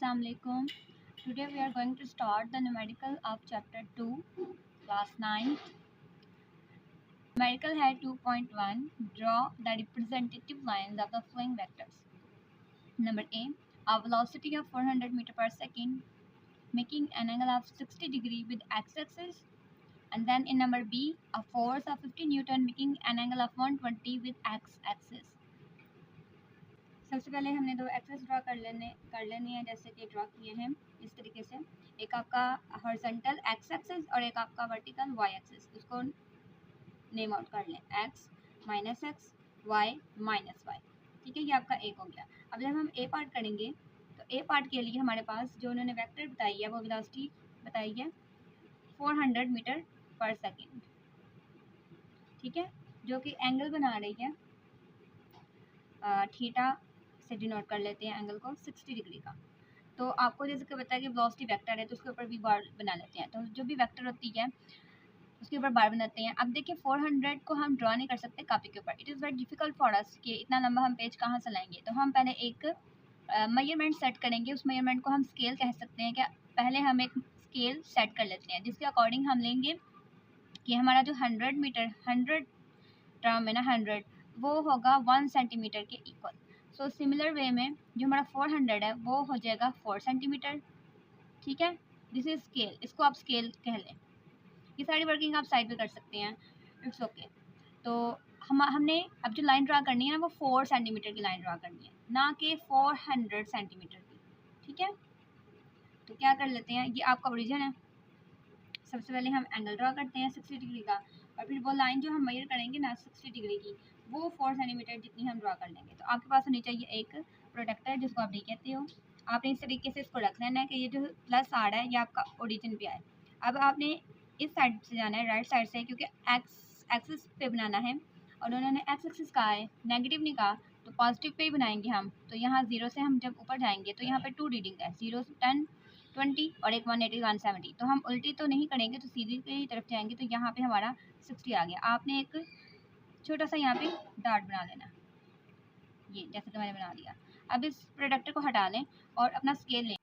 Assalamualaikum. Today we are going to start the numerical of chapter 2, class 9. Numerical head 2.1. Draw the representative lines of the flowing vectors. Number A. A velocity of 400 meter per second, making an angle of 60 degree with x-axis. And then in number B, a force of 50 Newton making an angle of 120 with x-axis. सबसे पहले हमने दो axis draw कर लेनी है, जैसे कि draw किए हैं इस तरीके से। एक आपका हॉरिजॉन्टल एक्स एक्सिस और एक आपका वर्टिकल वाई एक्सिस। उसको नेम आउट कर लें, X minus X, Y minus Y. ठीक है, ये आपका एक हो गया। अब जब हम ए पार्ट करेंगे तो ए पार्ट के लिए हमारे पास जो उन्होंने वेक्टर बताई है वो वेलोसिटी बताई है 400 मीटर पर सेकेंड। ठीक है, जो कि एंगल बना रही है थीटा से डिनोट कर लेते हैं एंगल को 60 डिग्री का। तो आपको जैसे कि पता है कि वेलोसिटी वेक्टर है तो उसके ऊपर भी बार बना लेते हैं। तो जो भी वेक्टर होती है उसके ऊपर बार बनाते हैं। अब देखिए 400 को हम ड्रॉ नहीं कर सकते कापी के ऊपर। It is very difficult for us कि इतना लंबा हम पेज कहाँ से लाएंगे। तो हम पहले एक मेजरमेंट सेट करेंगे। उस मेजरमेंट को हम स्केल कह सकते हैं। क्या पहले हम एक स्केल सेट कर लेते हैं जिसके अकॉर्डिंग हम लेंगे कि हमारा जो 100 मीटर 100 टर्म है ना 100 वो होगा 1 सेंटीमीटर के इक्वल। सो सिमिलर वे में जो हमारा 400 है वो हो जाएगा 4 सेंटीमीटर। ठीक है, दिस इज स्केल, इसको आप स्केल कह लें। ये सारी वर्किंग आप साइड पे कर सकते हैं, इट्स ओके। तो हमने अब जो लाइन ड्रा करनी है ना वो 4 सेंटीमीटर की लाइन ड्रा करनी है, ना कि 400 सेंटीमीटर की। ठीक है, तो क्या कर लेते हैं, ये आपका ओरिजिन है। सबसे पहले हम एंगल ड्रा करते हैं 60 डिग्री का, और फिर वो लाइन जो हम मेजर करेंगे ना 60 डिग्री की वो 4 सेंटीमीटर जितनी हम ड्रा कर लेंगे। तो आपके पास होनी चाहिए एक प्रोटेक्टर जिसको आप डी कहते हो। आपने इस तरीके से इसको रख लेना है कि ये जो प्लस आ रहा है ये आपका ओरिजिन पे आए। अब आपने इस साइड से जाना है, राइट साइड से, क्योंकि एक्सिस पे बनाना है और उन्होंने एक्स एक्सिस कहा है, नेगेटिव नहीं कहा, तो पॉजिटिव पे ही बनाएंगे हम। तो यहाँ 0 से हम जब ऊपर जाएंगे तो यहाँ पे 2 रीडिंग है, 0 10 20 और एक 180 170। तो हम उल्टी तो नहीं करेंगे, तो सीधी की तरफ जाएंगे। तो यहाँ पे हमारा 60 आ गया। आपने एक छोटा सा यहाँ पे डार्ट बना लेना, ये जैसे कि मैंने बना दिया। अब इस प्रोडक्टर को हटा लें और अपना स्केल लें।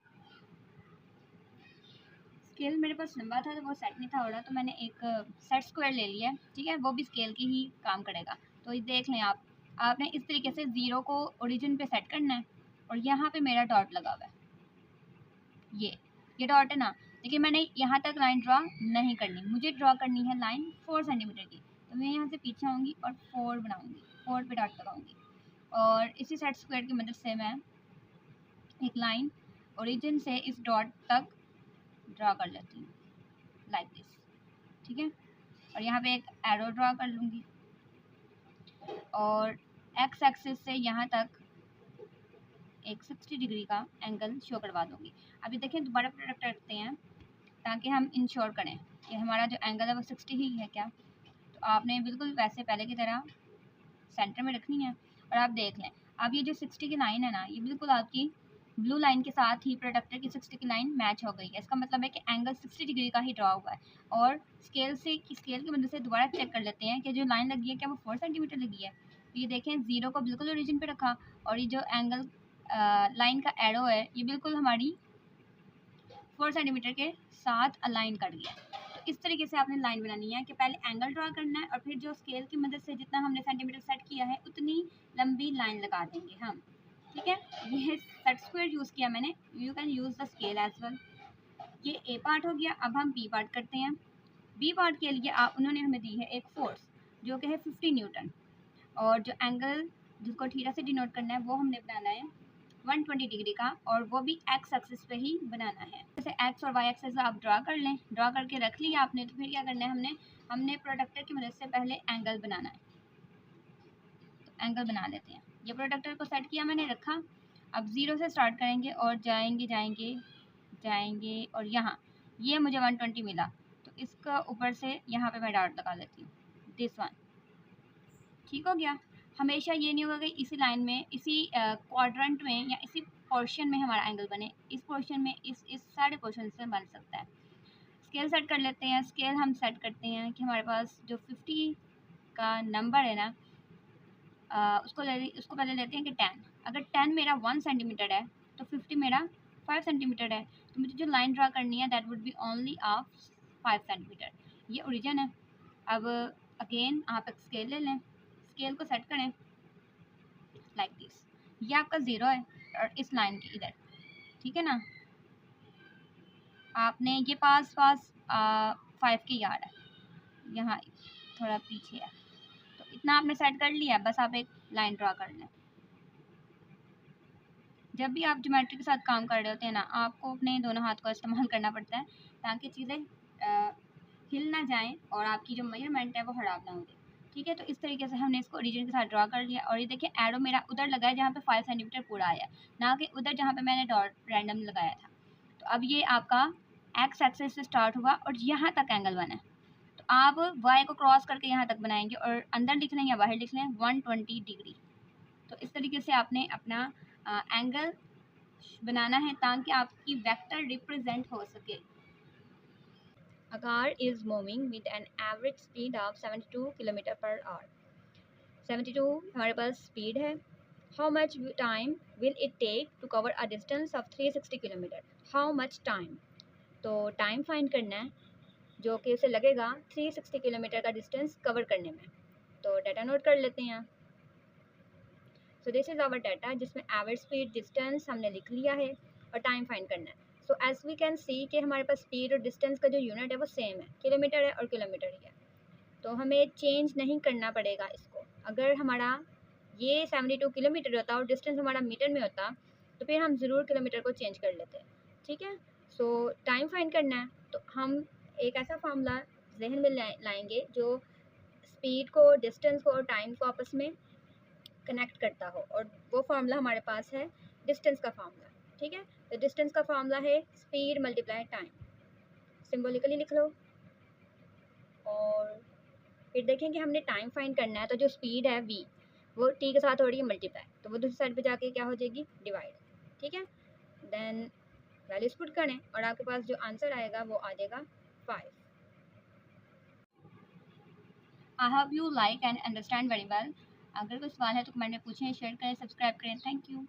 स्केल मेरे पास लंबा था तो वो सेट नहीं था हो रहा, तो मैंने एक सेट स्क्वायर ले लिया है। ठीक है, वो भी स्केल की ही काम करेगा। तो ये देख लें आपने इस तरीके से 0 को ओरिजिन पे सेट करना है और यहाँ पे मेरा डॉट लगा हुआ है। ये डॉट है ना। देखिए मैंने यहाँ तक लाइन ड्रॉ नहीं करनी, मुझे ड्रॉ करनी है लाइन 4 सेंटीमीटर की। तो मैं यहाँ से पीछे आऊँगी और 4 बनाऊँगी, 4 पे डॉट लगाऊँगी और इसी सेट स्क्वायर की मदद से मैं एक लाइन ओरिजिन से इस डॉट तक ड्रॉ कर लेती हूँ, लाइक दिस। ठीक है, और यहाँ पे एक एरो ड्रॉ कर लूँगी और एक्स एक्सिस से यहाँ तक एक 60 डिग्री का एंगल शो करवा दूँगी। अभी देखें दोबारा प्रोडक्ट रखते हैं ताकि हम इंश्योर करें कि हमारा जो एंगल है वो 60 ही है क्या। तो आपने बिल्कुल वैसे पहले की तरह सेंटर में रखनी है और आप देख लें। अब ये जो 60 की लाइन है ना, ये बिल्कुल आपकी ब्लू लाइन के साथ ही प्रोडक्टर की 60 की लाइन मैच हो गई है। इसका मतलब है कि एंगल 60 डिग्री का ही ड्रॉ हुआ है। और स्केल की मदद से दोबारा चेक कर लेते हैं कि जो लाइन लगी है क्या वो 4 सेंटीमीटर लगी है। तो ये देखें 0 को बिल्कुल ओरिजिन पे रखा और ये जो एंगल लाइन का एरो है ये बिल्कुल हमारी 4 सेंटीमीटर के साथ अलाइन कर गया। तो इस तरीके से आपने लाइन बनानी है कि पहले एंगल ड्रॉ करना है और फिर जो स्केल की मदद से जितना हमने सेंटीमीटर सेट किया है उतनी लंबी लाइन लगा देंगे हम। ठीक है, ये सेट स्क्वायर यूज़ किया मैंने, you can use the scale as well. ये ए पार्ट हो गया। अब हम बी पार्ट करते हैं। बी पार्ट के लिए उन्होंने हमें दी है एक फोर्स जो कि है 50 न्यूटन, और जो एंगल जिसको थीटा से डिनोट करना है वो हमने बनाना है 120 डिग्री का, और वो भी एक्स एक्सिस पे ही बनाना है। जैसे एक्स और वाई एक्सिस आप ड्रा कर लें, ड्रा करके रख लिया आपने। तो फिर क्या करना है, हमने प्रोडक्टर की मदद से पहले एंगल बनाना है। तो एंगल बना लेते हैं। ये प्रोडक्टर को सेट किया मैंने, रखा। अब 0 से स्टार्ट करेंगे और जाएंगे जाएंगे जाएंगे और यहाँ ये मुझे 120 मिला। तो इसका ऊपर से यहाँ पे मैं डॉट लगा लेती हूँ, दिस वन। ठीक हो गया। हमेशा ये नहीं होगा कि इसी लाइन में, इसी क्वाड्रेंट में या इसी पोर्शन में हमारा एंगल बने। इस पोर्शन में इस सारे पोर्शन से बन सकता है। स्केल सेट कर लेते हैं। स्केल हम सेट करते हैं कि हमारे पास जो 50 का नंबर है ना, उसको पहले लेते हैं कि 10। अगर 10 मेरा 1 सेंटीमीटर है तो 50 मेरा 5 सेंटीमीटर है, तो मुझे जो लाइन ड्रा करनी है that would be only of 5 centimetre. ये ओरिजिन है। अब अगेन आप एक स्केल ले लें, स्केल को सेट करें लाइक दिस। ये आपका 0 है और इस लाइन की इधर, ठीक है ना। आपने ये पास 5 के यार्ड है, यहाँ थोड़ा पीछे है, तो इतना आपने सेट कर लिया। बस आप एक लाइन ड्रा कर लें। जब भी आप ज्योमेट्री के साथ काम कर रहे होते हैं ना, आपको अपने दोनों हाथ को इस्तेमाल करना पड़ता है ताकि चीज़ें हिल ना जाएं और आपकी जो मेजरमेंट है वो ख़राब ना हो जाए, ठीक है। तो इस तरीके से हमने इसको ओरिजिन के साथ ड्रा कर लिया। और ये देखिए एरो मेरा उधर लगा है जहाँ पे 5 सेंटीमीटर पूरा आया, ना कि उधर जहाँ पे मैंने डॉट रैंडम लगाया था। तो अब ये आपका एक्स एक्सिस से स्टार्ट हुआ और यहाँ तक एंगल बना है। तो आप वाई को क्रॉस करके यहाँ तक बनाएंगे और अंदर लिख लें या बाहर लिख लें 120 डिग्री। तो इस तरीके से आपने अपना एंगल बनाना है ताकि आपकी वेक्टर रिप्रेजेंट हो सके। A car is moving with an average speed of 72 km/h. 72 हमारे पास स्पीड है। How much time will it take to cover a distance of 360 km? How much time? तो टाइम फाइंड करना है जो कि उसे लगेगा 360 किलोमीटर का डिस्टेंस कवर करने में। तो डाटा नोट कर लेते हैं। So this is our data जिसमें एवरेज स्पीड, डिस्टेंस हमने लिख लिया है और टाइम फाइंड करना है। So as we can see कि हमारे पास स्पीड और डिस्टेंस का जो यूनिट है वो सेम है, किलोमीटर है और किलोमीटर ही है। तो हमें चेंज नहीं करना पड़ेगा इसको। अगर हमारा ये 72 किलोमीटर होता और डिस्टेंस हमारा मीटर में होता तो फिर हम ज़रूर किलोमीटर को चेंज कर लेते, ठीक है। सो टाइम फाइंड करना है तो हम एक ऐसा फार्मूला जहन में लाएंगे जो स्पीड को, डिस्टेंस को और टाइम को आपस में कनेक्ट करता हो, और वो फार्मूला हमारे पास है डिस्टेंस का फार्मूला, ठीक है। तो डिस्टेंस का फार्मूला है स्पीड मल्टीप्लाई टाइम। सिंबॉलिकली लिख लो। और फिर देखें कि हमने टाइम फाइंड करना है, तो जो स्पीड है v वो t के साथ हो रही है मल्टीप्लाई, तो वो दूसरी साइड पे जाके क्या हो जाएगी, डिवाइड, ठीक है। देन वैल्यूज पुट करें और आपके पास जो आंसर आएगा वो आ जाएगा 5। I hope you like and understand very well. अगर कोई सवाल है तो कमेंट में पूछें, शेयर करें, सब्सक्राइब करें। Thank you.